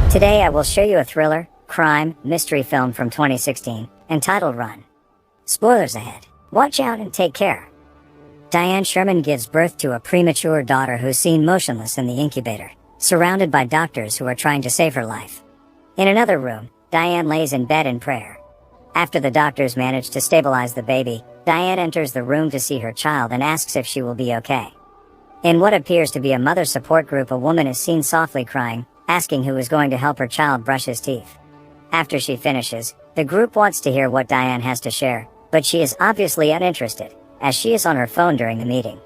Today I will show you a thriller, crime, mystery film from 2016, entitled Run. Spoilers ahead. Watch out and take care. Diane Sherman gives birth to a premature daughter who's seen motionless in the incubator, surrounded by doctors who are trying to save her life. In another room, Diane lays in bed in prayer. After the doctors manage to stabilize the baby, Diane enters the room to see her child and asks if she will be okay. In what appears to be a mother support group, a woman is seen softly crying, asking who is going to help her child brush his teeth. After she finishes, the group wants to hear what Diane has to share, but she is obviously uninterested, as she is on her phone during the meeting.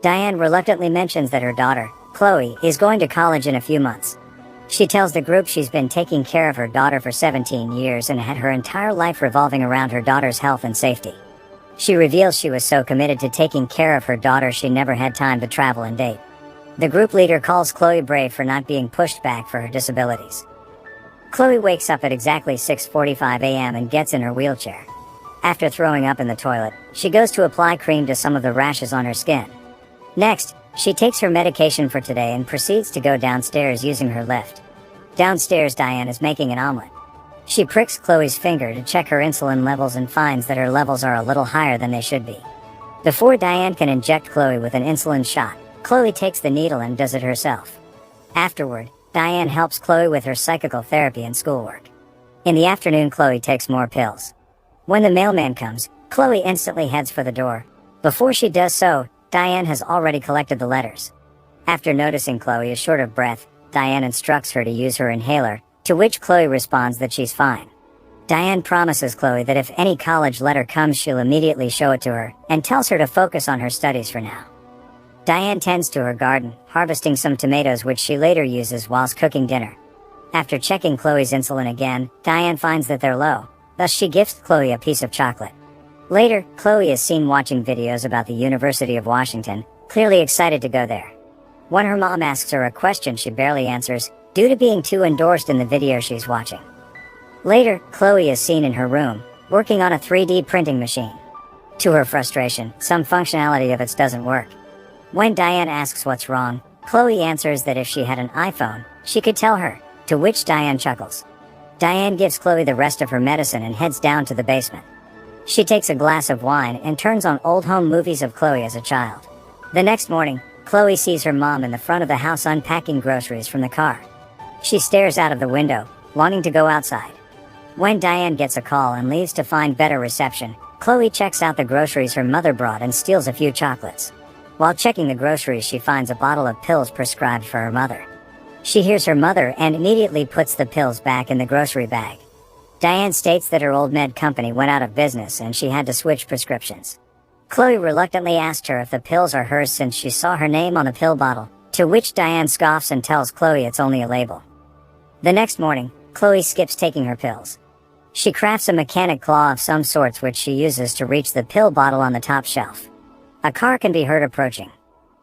Diane reluctantly mentions that her daughter, Chloe, is going to college in a few months. She tells the group she's been taking care of her daughter for 17 years and had her entire life revolving around her daughter's health and safety. She reveals she was so committed to taking care of her daughter she never had time to travel and date. The group leader calls Chloe brave for not being pushed back for her disabilities. Chloe wakes up at exactly 6:45 a.m. and gets in her wheelchair. After throwing up in the toilet, she goes to apply cream to some of the rashes on her skin. Next, she takes her medication for today and proceeds to go downstairs using her lift. Downstairs, Diane is making an omelet. She pricks Chloe's finger to check her insulin levels and finds that her levels are a little higher than they should be. Before Diane can inject Chloe with an insulin shot, Chloe takes the needle and does it herself. Afterward, Diane helps Chloe with her psychical therapy and schoolwork. In the afternoon, Chloe takes more pills. When the mailman comes, Chloe instantly heads for the door. Before she does so, Diane has already collected the letters. After noticing Chloe is short of breath, Diane instructs her to use her inhaler, to which Chloe responds that she's fine. Diane promises Chloe that if any college letter comes, she'll immediately show it to her, and tells her to focus on her studies for now. Diane tends to her garden, harvesting some tomatoes which she later uses whilst cooking dinner. After checking Chloe's insulin again, Diane finds that they're low, thus she gifts Chloe a piece of chocolate. Later, Chloe is seen watching videos about the University of Washington, clearly excited to go there. When her mom asks her a question, she barely answers, due to being too endorsed in the video she's watching. Later, Chloe is seen in her room, working on a 3D printing machine. To her frustration, some functionality of it doesn't work. When Diane asks what's wrong, Chloe answers that if she had an iPhone, she could tell her, to which Diane chuckles. Diane gives Chloe the rest of her medicine and heads down to the basement. She takes a glass of wine and turns on old home movies of Chloe as a child. The next morning, Chloe sees her mom in the front of the house unpacking groceries from the car. She stares out of the window, wanting to go outside. When Diane gets a call and leaves to find better reception, Chloe checks out the groceries her mother brought and steals a few chocolates. While checking the groceries, she finds a bottle of pills prescribed for her mother. She hears her mother and immediately puts the pills back in the grocery bag. Diane states that her old med company went out of business and she had to switch prescriptions. Chloe reluctantly asked her if the pills are hers since she saw her name on the pill bottle, to which Diane scoffs and tells Chloe it's only a label. The next morning, Chloe skips taking her pills. She crafts a mechanic claw of some sorts which she uses to reach the pill bottle on the top shelf. A car can be heard approaching.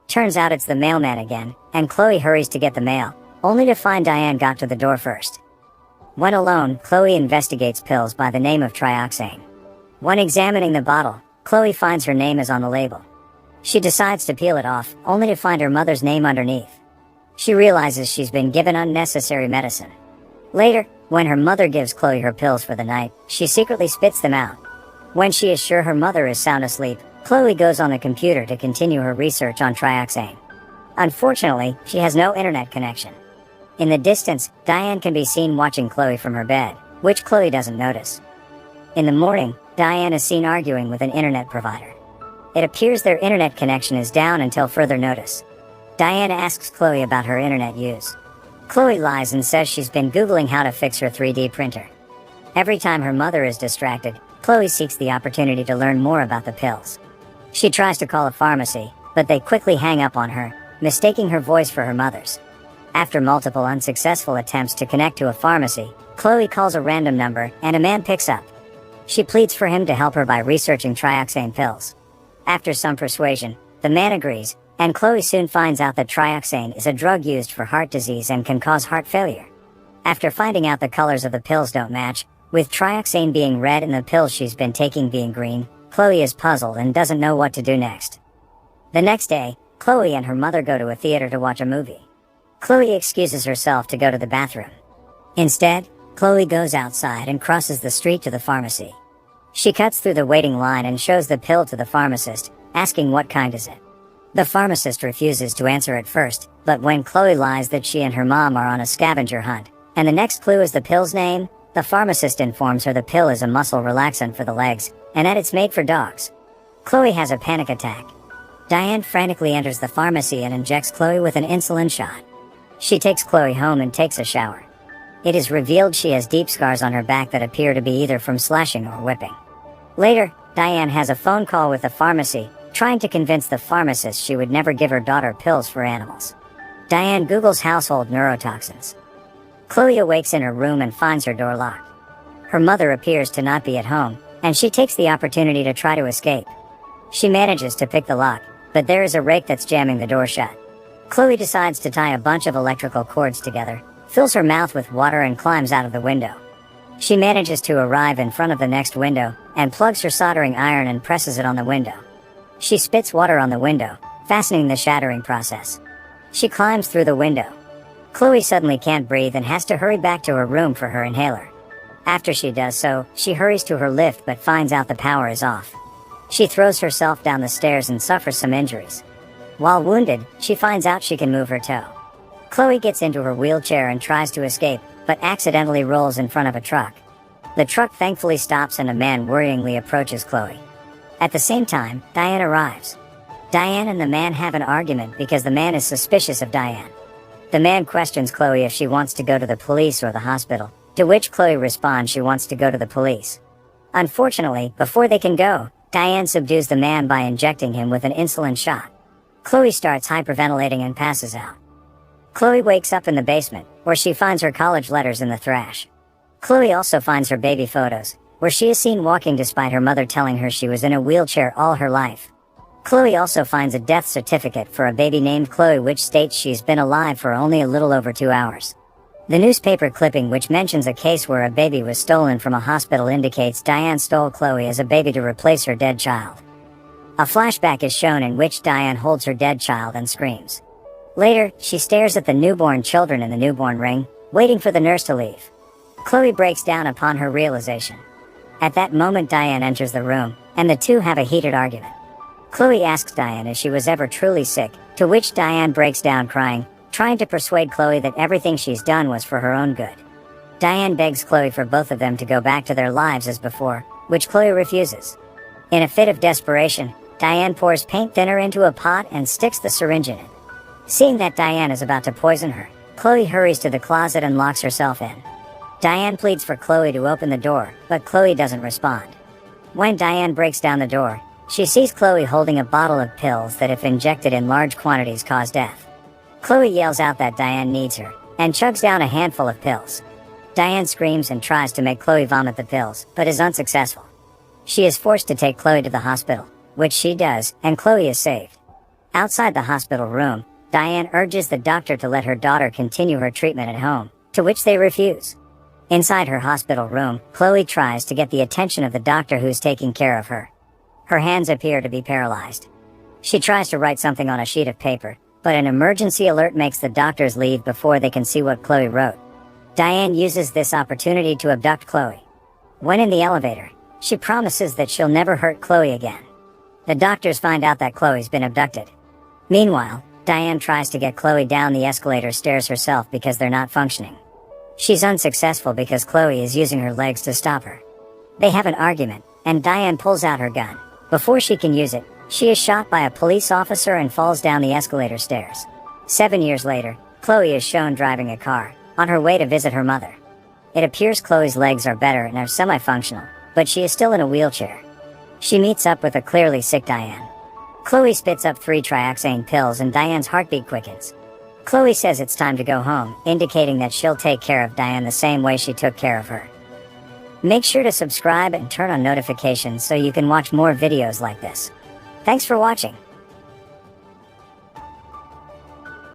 Turns out it's the mailman again, and Chloe hurries to get the mail, only to find Diane got to the door first. When alone, Chloe investigates pills by the name of trioxane. When examining the bottle, Chloe finds her name is on the label. She decides to peel it off, only to find her mother's name underneath. She realizes she's been given unnecessary medicine. Later, when her mother gives Chloe her pills for the night, she secretly spits them out. When she is sure her mother is sound asleep, Chloe goes on the computer to continue her research on trioxane. Unfortunately, she has no internet connection. In the distance, Diane can be seen watching Chloe from her bed, which Chloe doesn't notice. In the morning, Diane is seen arguing with an internet provider. It appears their internet connection is down until further notice. Diane asks Chloe about her internet use. Chloe lies and says she's been Googling how to fix her 3D printer. Every time her mother is distracted, Chloe seeks the opportunity to learn more about the pills. She tries to call a pharmacy, but they quickly hang up on her, mistaking her voice for her mother's. After multiple unsuccessful attempts to connect to a pharmacy, Chloe calls a random number and a man picks up. She pleads for him to help her by researching trioxane pills. After some persuasion, the man agrees, and Chloe soon finds out that trioxane is a drug used for heart disease and can cause heart failure. After finding out the colors of the pills don't match, with trioxane being red and the pills she's been taking being green, Chloe is puzzled and doesn't know what to do next. The next day, Chloe and her mother go to a theater to watch a movie. Chloe excuses herself to go to the bathroom. Instead, Chloe goes outside and crosses the street to the pharmacy. She cuts through the waiting line and shows the pill to the pharmacist, asking what kind is it. The pharmacist refuses to answer at first, but when Chloe lies that she and her mom are on a scavenger hunt, and the next clue is the pill's name, the pharmacist informs her the pill is a muscle relaxant for the legs, and that it's made for dogs. Chloe has a panic attack. Diane frantically enters the pharmacy and injects Chloe with an insulin shot. She takes Chloe home and takes a shower. It is revealed she has deep scars on her back that appear to be either from slashing or whipping. Later, Diane has a phone call with the pharmacy, trying to convince the pharmacist she would never give her daughter pills for animals. Diane Googles household neurotoxins. Chloe awakes in her room and finds her door locked. Her mother appears to not be at home, and she takes the opportunity to try to escape. She manages to pick the lock, but there is a rake that's jamming the door shut. Chloe decides to tie a bunch of electrical cords together, fills her mouth with water and climbs out of the window. She manages to arrive in front of the next window, and plugs her soldering iron and presses it on the window. She spits water on the window, fastening the shattering process. She climbs through the window. Chloe suddenly can't breathe and has to hurry back to her room for her inhaler. After she does so, she hurries to her lift but finds out the power is off. She throws herself down the stairs and suffers some injuries. While wounded, she finds out she can move her toe. Chloe gets into her wheelchair and tries to escape, but accidentally rolls in front of a truck. The truck thankfully stops and a man worryingly approaches Chloe. At the same time, Diane arrives. Diane and the man have an argument because the man is suspicious of Diane. The man questions Chloe if she wants to go to the police or the hospital, to which Chloe responds she wants to go to the police. Unfortunately, before they can go, Diane subdues the man by injecting him with an insulin shot. Chloe starts hyperventilating and passes out. Chloe wakes up in the basement, where she finds her college letters in the trash. Chloe also finds her baby photos, where she is seen walking despite her mother telling her she was in a wheelchair all her life. Chloe also finds a death certificate for a baby named Chloe which states she's been alive for only a little over 2 hours. The newspaper clipping which mentions a case where a baby was stolen from a hospital indicates Diane stole Chloe as a baby to replace her dead child. A flashback is shown in which Diane holds her dead child and screams. Later, she stares at the newborn children in the newborn ring, waiting for the nurse to leave. Chloe breaks down upon her realization. At that moment Diane enters the room, and the two have a heated argument. Chloe asks Diane if she was ever truly sick, to which Diane breaks down crying, trying to persuade Chloe that everything she's done was for her own good. Diane begs Chloe for both of them to go back to their lives as before, which Chloe refuses. In a fit of desperation, Diane pours paint thinner into a pot and sticks the syringe in it. Seeing that Diane is about to poison her, Chloe hurries to the closet and locks herself in. Diane pleads for Chloe to open the door, but Chloe doesn't respond. When Diane breaks down the door, she sees Chloe holding a bottle of pills that if injected in large quantities cause death. Chloe yells out that Diane needs her, and chugs down a handful of pills. Diane screams and tries to make Chloe vomit the pills, but is unsuccessful. She is forced to take Chloe to the hospital, which she does, and Chloe is saved. Outside the hospital room, Diane urges the doctor to let her daughter continue her treatment at home, to which they refuse. Inside her hospital room, Chloe tries to get the attention of the doctor who's taking care of her. Her hands appear to be paralyzed. She tries to write something on a sheet of paper, but an emergency alert makes the doctors leave before they can see what Chloe wrote. Diane uses this opportunity to abduct Chloe. When in the elevator, she promises that she'll never hurt Chloe again. The doctors find out that Chloe's been abducted. Meanwhile, Diane tries to get Chloe down the escalator stairs herself because they're not functioning. She's unsuccessful because Chloe is using her legs to stop her. They have an argument, and Diane pulls out her gun. Before she can use it, she is shot by a police officer and falls down the escalator stairs. 7 years later, Chloe is shown driving a car, on her way to visit her mother. It appears Chloe's legs are better and are semi-functional, but she is still in a wheelchair. She meets up with a clearly sick Diane. Chloe spits up 3 trioxane pills and Diane's heartbeat quickens. Chloe says it's time to go home, indicating that she'll take care of Diane the same way she took care of her. Make sure to subscribe and turn on notifications so you can watch more videos like this. Thanks for watching.